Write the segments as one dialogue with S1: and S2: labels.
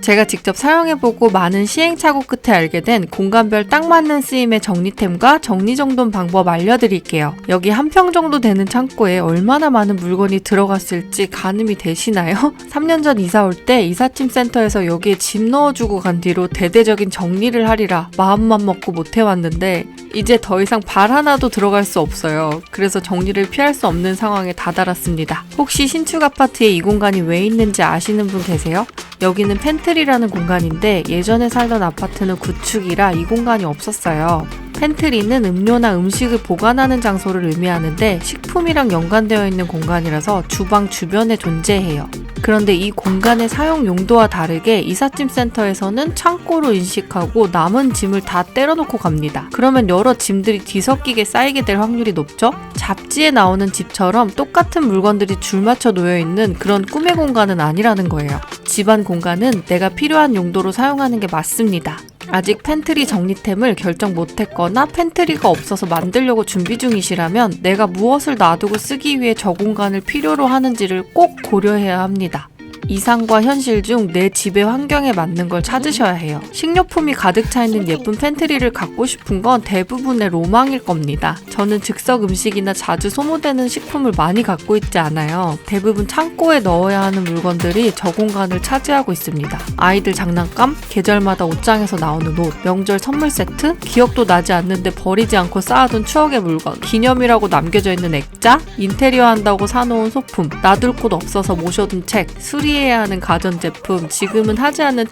S1: 제가 직접 사용해보고 많은 시행착오 끝에 알게 된 공간별 딱 맞는 쓰임의 정리템과 정리정돈 방법 알려드릴게요. 여기 한 평 정도 되는 창고에 얼마나 많은 물건이 들어갔을지 가늠이 되시나요? 3년 전 이사 올 때 이삿짐 센터에서 여기에 짐 넣어주고 간 뒤로 대대적인 정리를 하리라 마음만 먹고 못 해왔는데 이제 더 이상 발 하나도 들어갈 수 없어요. 그래서 정리를 피할 수 없는 상황에 다다랐습니다. 혹시 신축 아파트에 이 공간이 왜 있는지 아시는 분 계세요? 여기는 팬트리라는 공간인데 예전에 살던 아파트는 구축이라 이 공간이 없었어요. 팬트리는 음료나 음식을 보관하는 장소를 의미하는데 식품이랑 연관되어 있는 공간이라서 주방 주변에 존재해요. 그런데 이 공간의 사용 용도와 다르게 이삿짐 센터에서는 창고로 인식하고 남은 짐을 다 때려놓고 갑니다. 그러면 여러 짐들이 뒤섞이게 쌓이게 될 확률이 높죠? 잡지에 나오는 집처럼 똑같은 물건들이 줄 맞춰 놓여있는 그런 꿈의 공간은 아니라는 거예요. 집안 공간은 내가 필요한 용도로 사용하는 게 맞습니다. 아직 팬트리 정리템을 결정 못했거나 팬트리가 없어서 만들려고 준비 중이시라면 내가 무엇을 놔두고 쓰기 위해 저 공간을 필요로 하는지를 꼭 고려해야 합니다. 이상과 현실 중 내 집의 환경에 맞는 걸 찾으셔야 해요. 식료품이 가득 차 있는 예쁜 팬트리를 갖고 싶은 건 대부분의 로망일 겁니다. 저는 즉석 음식이나 자주 소모되는 식품을 많이 갖고 있지 않아요. 대부분 창고에 넣어야 하는 물건들이 저 공간을 차지하고 있습니다. 아이들 장난감, 계절마다 옷장에서 나오는 옷, 명절 선물 세트, 기억도 나지 않는데 버리지 않고 쌓아둔 추억의 물건, 기념이라고 남겨져 있는 액자, 인테리어 한다고 사놓은 소품, 놔둘 곳 없어서 모셔둔 책, 수리해야 하는 가전제품, 지금은 하지 않는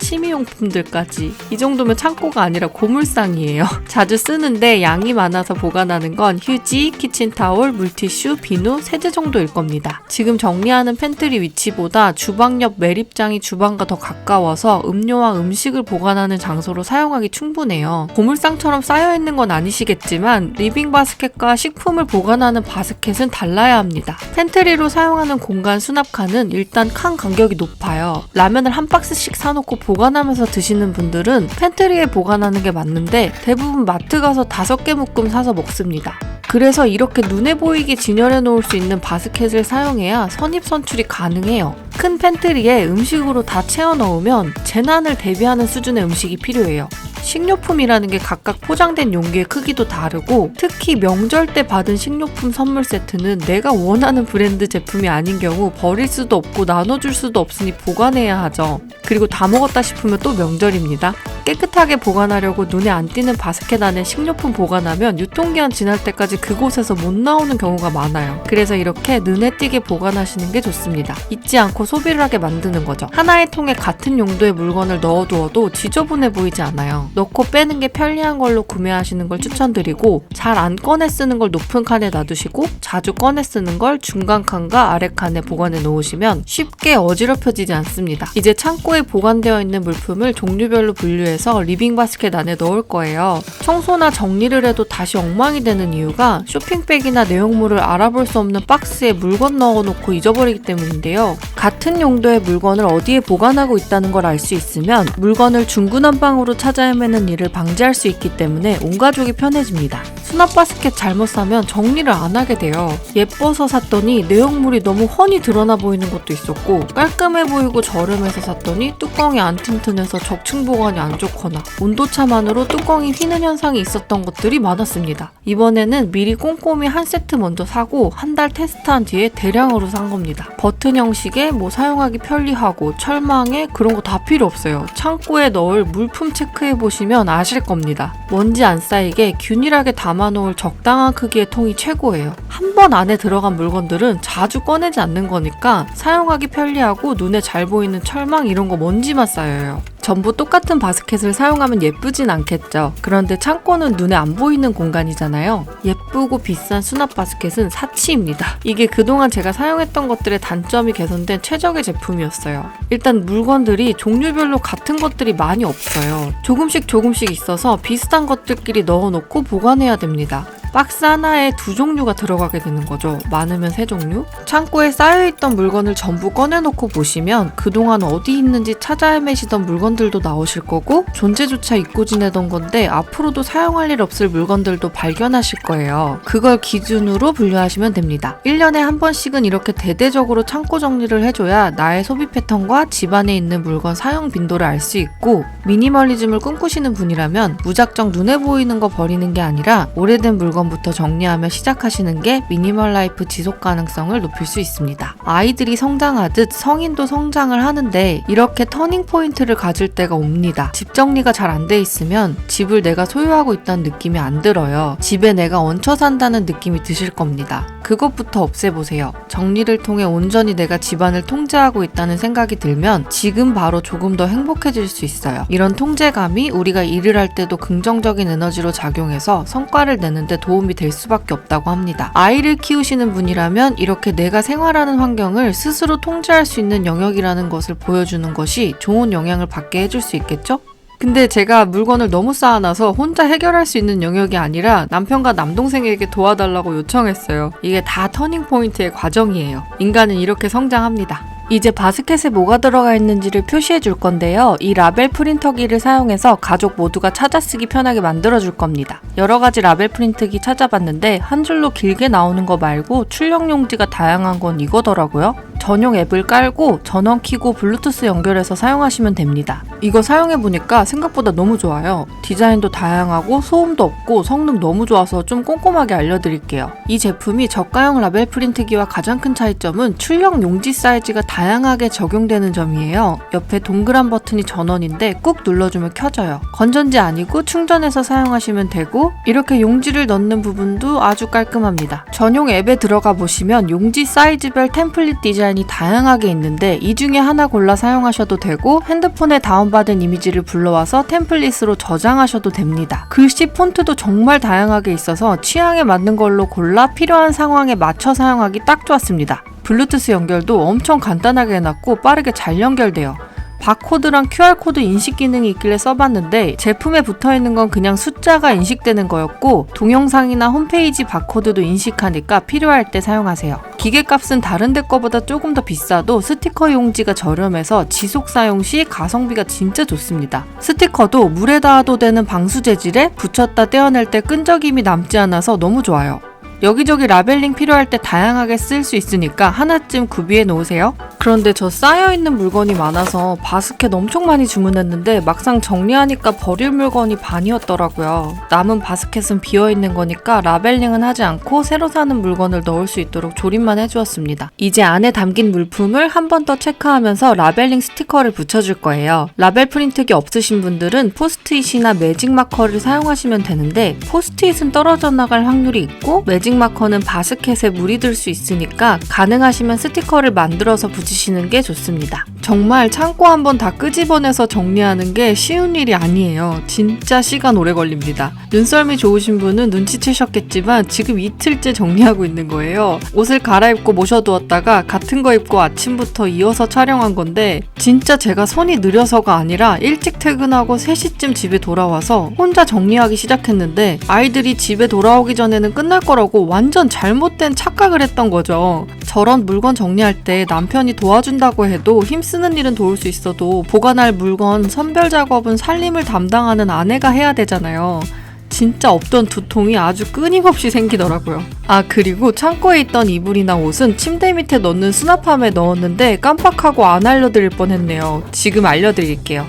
S1: 취미용품들까지. 이 정도면 창고가 아니라 고물상이에요. 자주 쓰는데 양이 많아서 보관하는 건 휴지, 키친타올, 물티슈, 비누, 세제 정도일 겁니다. 지금 정리하는 팬트리 위치보다 주방 옆 매립장이 주방과 더 가까워서 음료와 음식을 보관하는 장소로 사용하기 충분해요. 고물상처럼 쌓여있는 건 아니시겠지만 리빙 바스켓과 식품을 보관하는 바스켓은 달라야 합니다. 팬트리로 사용하는 공간 수납칸은 일단 칸 간격이 높아요. 라면을 한 박스씩 사놓고 보관하면서 드시는 분들은 팬트리에 보관하는 게 맞는데 대부분 마트 가서 5개 묶음 사서 먹습니다. 그래서 이렇게 눈에 보이게 진열해 놓을 수 있는 바스켓을 사용해야 선입선출이 가능해요. 큰 팬트리에 음식으로 다 채워 넣으면 재난을 대비하는 수준의 음식이 필요해요. 식료품이라는 게 각각 포장된 용기의 크기도 다르고 특히 명절 때 받은 식료품 선물 세트는 내가 원하는 브랜드 제품이 아닌 경우 버릴 수도 없고 나눠줄 수도 없으니 보관해야 하죠. 그리고 다 먹었다 싶으면 또 명절입니다. 깨끗하게 보관하려고 눈에 안 띄는 바스켓 안에 식료품 보관하면 유통기한 지날 때까지 그곳에서 못 나오는 경우가 많아요. 그래서 이렇게 눈에 띄게 보관하시는 게 좋습니다. 잊지 않고 소비를 하게 만드는 거죠. 하나의 통에 같은 용도의 물건을 넣어두어도 지저분해 보이지 않아요. 넣고 빼는 게 편리한 걸로 구매하시는 걸 추천드리고 잘 안 꺼내 쓰는 걸 높은 칸에 놔두시고 자주 꺼내 쓰는 걸 중간 칸과 아래 칸에 보관해 놓으시면 쉽게 어지럽혀지지 않습니다. 이제 창고에 보관되어 있는 물품을 종류별로 분류해서 리빙 바스켓 안에 넣을 거예요. 청소나 정리를 해도 다시 엉망이 되는 이유가 쇼핑백이나 내용물을 알아볼 수 없는 박스에 물건 넣어놓고 잊어버리기 때문인데요. 같은 용도의 물건을 어디에 보관하고 있다는 걸 알 수 있으면 물건을 중구난방으로 찾아 헤매는 일을 방지할 수 있기 때문에 온 가족이 편해집니다. 수납 바스켓 잘못 사면 정리를 안 하게 돼요. 예뻐서 샀더니 내용물이 너무 훤히 드러나 보이는 것도 있었고 깔끔해 보이고 저렴해서 샀더니 뚜껑이 안 튼튼해서 적층 보관이 안 좋거나 온도차만으로 뚜껑이 휘는 현상이 있었던 것들이 많았습니다. 이번에는 미리 꼼꼼히 한 세트 먼저 사고 한 달 테스트한 뒤에 대량으로 산 겁니다. 버튼 형식에 사용하기 편리하고 철망에 그런 거 다 필요 없어요. 창고에 넣을 물품 체크해 보시면 아실 겁니다. 먼지 안 쌓이게 균일하게 담아놓을 적당한 크기의 통이 최고예요. 한 번 안에 들어간 물건들은 자주 꺼내지 않는 거니까 사용하기 편리하고 눈에 잘 보이는 철망 이런 거 먼지만 쌓여요. 전부 똑같은 바스켓을 사용하면 예쁘진 않겠죠. 그런데 창고는 눈에 안 보이는 공간이잖아요. 예쁘고 비싼 수납 바스켓은 사치입니다. 이게 그동안 제가 사용했던 것들의 단점이 개선된 최적의 제품이었어요. 일단 물건들이 종류별로 같은 것들이 많이 없어요. 조금씩 있어서 비슷한 것들끼리 넣어놓고 보관해야 됩니다. 박스 하나에 2종류가 들어가게 되는 거죠. 많으면 3종류? 창고에 쌓여있던 물건을 전부 꺼내놓고 보시면 그동안 어디 있는지 찾아 헤매시던 물건들도 나오실 거고 존재조차 잊고 지내던 건데 앞으로도 사용할 일 없을 물건들도 발견하실 거예요. 그걸 기준으로 분류하시면 됩니다. 1년에 한 번씩은 이렇게 대대적으로 창고 정리를 해줘야 나의 소비 패턴과 집안에 있는 물건 사용 빈도를 알 수 있고, 미니멀리즘을 꿈꾸시는 분이라면 무작정 눈에 보이는 거 버리는 게 아니라 오래된 물건부터 정리하며 시작하시는 게 미니멀 라이프 지속 가능성을 높일 수 있습니다. 아이들이 성장하듯 성인도 성장을 하는데 이렇게 터닝 포인트를 가질 때가 옵니다. 집 정리가 잘 안 돼 있으면 집을 내가 소유하고 있다는 느낌이 안 들어요. 집에 내가 얹혀 산다는 느낌이 드실 겁니다. 그것부터 없애보세요. 정리를 통해 온전히 내가 집안을 통제하고 있다는 생각이 들면 지금 바로 조금 더 행복해질 수 있어요. 이런 통제감이 우리가 일을 할 때도 긍정적인 에너지로 작용해서 성과를 내는데 도움이 될 수밖에 없다고 합니다. 아이를 키우시는 분이라면 이렇게 내가 생활하는 환경을 스스로 통제할 수 있는 영역이라는 것을 보여주는 것이 좋은 영향을 받게 해줄 수 있겠죠? 근데 제가 물건을 너무 쌓아놔서 혼자 해결할 수 있는 영역이 아니라 남편과 남동생에게 도와달라고 요청했어요. 이게 다 터닝 포인트의 과정이에요. 인간은 이렇게 성장합니다. 이제 바스켓에 뭐가 들어가 있는지를 표시해 줄 건데요. 이 라벨 프린터기를 사용해서 가족 모두가 찾아쓰기 편하게 만들어 줄 겁니다. 여러 가지 라벨 프린트기 찾아봤는데 한 줄로 길게 나오는 거 말고 출력 용지가 다양한 건 이거더라고요. 전용 앱을 깔고 전원 켜고 블루투스 연결해서 사용하시면 됩니다. 이거 사용해보니까 생각보다 너무 좋아요. 디자인도 다양하고 소음도 없고 성능 너무 좋아서 좀 꼼꼼하게 알려드릴게요. 이 제품이 저가형 라벨 프린트기와 가장 큰 차이점은 출력 용지 사이즈가 다양하게 적용되는 점이에요. 옆에 동그란 버튼이 전원인데 꾹 눌러주면 켜져요. 건전지 아니고 충전해서 사용하시면 되고 이렇게 용지를 넣는 부분도 아주 깔끔합니다. 전용 앱에 들어가 보시면 용지 사이즈별 템플릿 디자인이 다양하게 있는데 이 중에 하나 골라 사용하셔도 되고 핸드폰에 다운받은 이미지를 불러와서 템플릿으로 저장하셔도 됩니다. 글씨 폰트도 정말 다양하게 있어서 취향에 맞는 걸로 골라 필요한 상황에 맞춰 사용하기 딱 좋았습니다. 블루투스 연결도 엄청 간단하게 해놨고 빠르게 잘 연결돼요. 바코드랑 QR코드 인식 기능이 있길래 써봤는데 제품에 붙어있는 건 그냥 숫자가 인식되는 거였고 동영상이나 홈페이지 바코드도 인식하니까 필요할 때 사용하세요. 기계값은 다른 데 거보다 조금 더 비싸도 스티커 용지가 저렴해서 지속 사용 시 가성비가 진짜 좋습니다. 스티커도 물에 닿아도 되는 방수 재질에 붙였다 떼어낼 때 끈적임이 남지 않아서 너무 좋아요. 여기저기 라벨링 필요할 때 다양하게 쓸 수 있으니까 하나쯤 구비해 놓으세요. 그런데 저 쌓여있는 물건이 많아서 바스켓 엄청 많이 주문했는데 막상 정리하니까 버릴 물건이 반이었더라고요. 남은 바스켓은 비어있는 거니까 라벨링은 하지 않고 새로 사는 물건을 넣을 수 있도록 조립만 해주었습니다. 이제 안에 담긴 물품을 한 번 더 체크하면서 라벨링 스티커를 붙여줄 거예요. 라벨 프린트기 없으신 분들은 포스트잇이나 매직 마커를 사용하시면 되는데 포스트잇은 떨어져 나갈 확률이 있고 매직 마커는 바스켓에 물이 들 수 있으니까 가능하시면 스티커를 만들어서 붙이시는 게 좋습니다. 정말 창고 한번 다 끄집어내서 정리하는 게 쉬운 일이 아니에요. 진짜 시간 오래 걸립니다. 눈썰미 좋으신 분은 눈치채셨겠지만 지금 이틀째 정리하고 있는 거예요. 옷을 갈아입고 모셔두었다가 같은 거 입고 아침부터 이어서 촬영한 건데 진짜 제가 손이 느려서가 아니라 일찍 퇴근하고 3시쯤 집에 돌아와서 혼자 정리하기 시작했는데 아이들이 집에 돌아오기 전에는 끝날 거라고 완전 잘못된 착각을 했던 거죠. 저런 물건 정리할 때 남편이 도와준다고 해도 힘쓰는 일은 도울 수 있어도 보관할 물건 선별 작업은 살림을 담당하는 아내가 해야 되잖아요. 진짜 없던 두통이 아주 끊임없이 생기더라고요. 아, 그리고 창고에 있던 이불이나 옷은 침대 밑에 넣는 수납함에 넣었는데 깜빡하고 안 알려드릴 뻔했네요. 지금 알려드릴게요.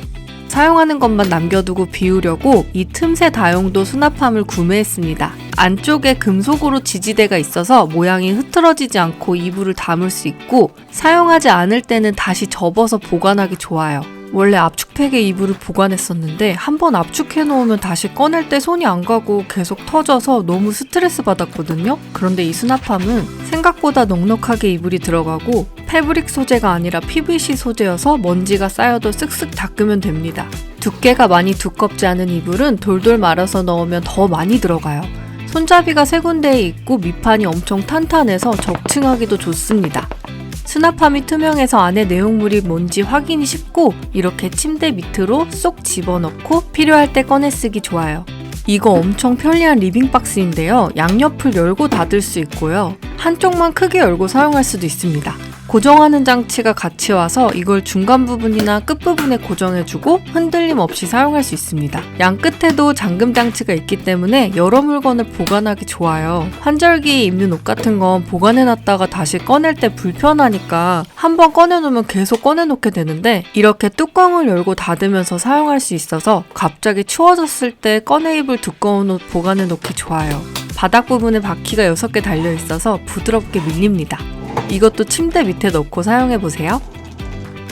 S1: 사용하는 것만 남겨두고 비우려고 이 틈새 다용도 수납함을 구매했습니다. 안쪽에 금속으로 지지대가 있어서 모양이 흐트러지지 않고 이불을 담을 수 있고 사용하지 않을 때는 다시 접어서 보관하기 좋아요. 원래 압축팩에 이불을 보관했었는데 한번 압축해 놓으면 다시 꺼낼 때 손이 안 가고 계속 터져서 너무 스트레스 받았거든요. 그런데 이 수납함은 생각보다 넉넉하게 이불이 들어가고 패브릭 소재가 아니라 PVC 소재여서 먼지가 쌓여도 쓱쓱 닦으면 됩니다. 두께가 많이 두껍지 않은 이불은 돌돌 말아서 넣으면 더 많이 들어가요. 손잡이가 3군데에 있고 밑판이 엄청 탄탄해서 적층하기도 좋습니다. 수납함이 투명해서 안에 내용물이 뭔지 확인이 쉽고 이렇게 침대 밑으로 쏙 집어넣고 필요할 때 꺼내 쓰기 좋아요. 이거 엄청 편리한 리빙박스인데요. 양옆을 열고 닫을 수 있고요. 한쪽만 크게 열고 사용할 수도 있습니다. 고정하는 장치가 같이 와서 이걸 중간 부분이나 끝 부분에 고정해주고 흔들림 없이 사용할 수 있습니다. 양 끝에도 잠금 장치가 있기 때문에 여러 물건을 보관하기 좋아요. 환절기에 입는 옷 같은 건 보관해놨다가 다시 꺼낼 때 불편하니까 한번 꺼내놓으면 계속 꺼내놓게 되는데 이렇게 뚜껑을 열고 닫으면서 사용할 수 있어서 갑자기 추워졌을 때 꺼내 입을 두꺼운 옷 보관해놓기 좋아요. 바닥 부분에 바퀴가 6개 달려있어서 부드럽게 밀립니다. 이것도 침대 밑에 넣고 사용해보세요.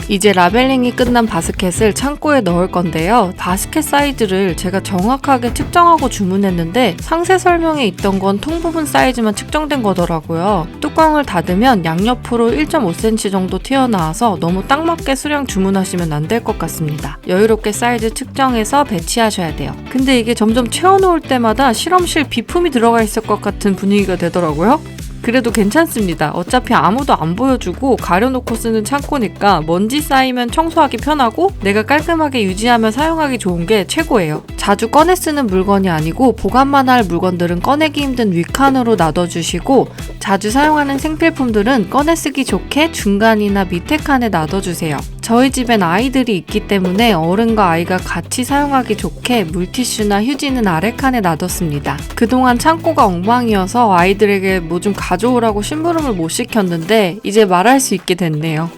S1: 이제 라벨링이 끝난 바스켓을 창고에 넣을 건데요. 바스켓 사이즈를 제가 정확하게 측정하고 주문했는데 상세 설명에 있던 건 통 부분 사이즈만 측정된 거더라고요. 뚜껑을 닫으면 양옆으로 1.5cm 정도 튀어나와서 너무 딱 맞게 수량 주문하시면 안 될 것 같습니다. 여유롭게 사이즈 측정해서 배치하셔야 돼요. 근데 이게 점점 채워놓을 때마다 실험실 비품이 들어가 있을 것 같은 분위기가 되더라고요. 그래도 괜찮습니다. 어차피 아무도 안 보여주고 가려놓고 쓰는 창고니까 먼지 쌓이면 청소하기 편하고 내가 깔끔하게 유지하며 사용하기 좋은 게 최고예요. 자주 꺼내 쓰는 물건이 아니고 보관만 할 물건들은 꺼내기 힘든 윗칸으로 놔둬주시고 자주 사용하는 생필품들은 꺼내 쓰기 좋게 중간이나 밑에 칸에 놔둬주세요. 저희 집엔 아이들이 있기 때문에 어른과 아이가 같이 사용하기 좋게 물티슈나 휴지는 아래 칸에 놔뒀습니다. 그동안 창고가 엉망이어서 아이들에게 뭐 좀 가져오라고 심부름을 못 시켰는데 이제 말할 수 있게 됐네요.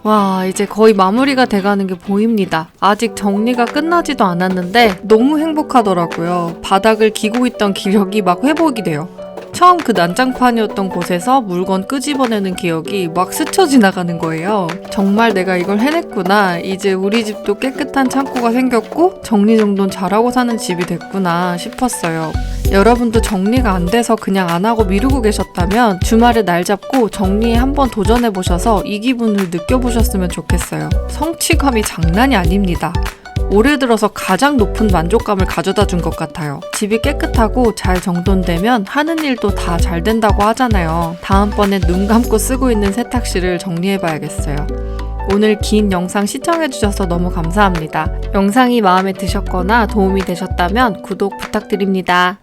S1: 와, 이제 거의 마무리가 돼가는 게 보입니다. 아직 정리가 끝나지도 않았는데 너무 행복하더라고요. 바닥을 기고 있던 기력이 막 회복이 돼요. 처음 그 난장판이었던 곳에서 물건 끄집어내는 기억이 막 스쳐 지나가는 거예요. 정말 내가 이걸 해냈구나. 이제 우리 집도 깨끗한 창고가 생겼고 정리정돈 잘하고 사는 집이 됐구나 싶었어요. 여러분도 정리가 안 돼서 그냥 안 하고 미루고 계셨다면 주말에 날 잡고 정리에 한번 도전해보셔서 이 기분을 느껴보셨으면 좋겠어요. 성취감이 장난이 아닙니다. 올해 들어서 가장 높은 만족감을 가져다 준 것 같아요. 집이 깨끗하고 잘 정돈되면 하는 일도 다 잘 된다고 하잖아요. 다음번에 눈 감고 쓰고 있는 세탁실을 정리해봐야겠어요. 오늘 긴 영상 시청해주셔서 너무 감사합니다. 영상이 마음에 드셨거나 도움이 되셨다면 구독 부탁드립니다.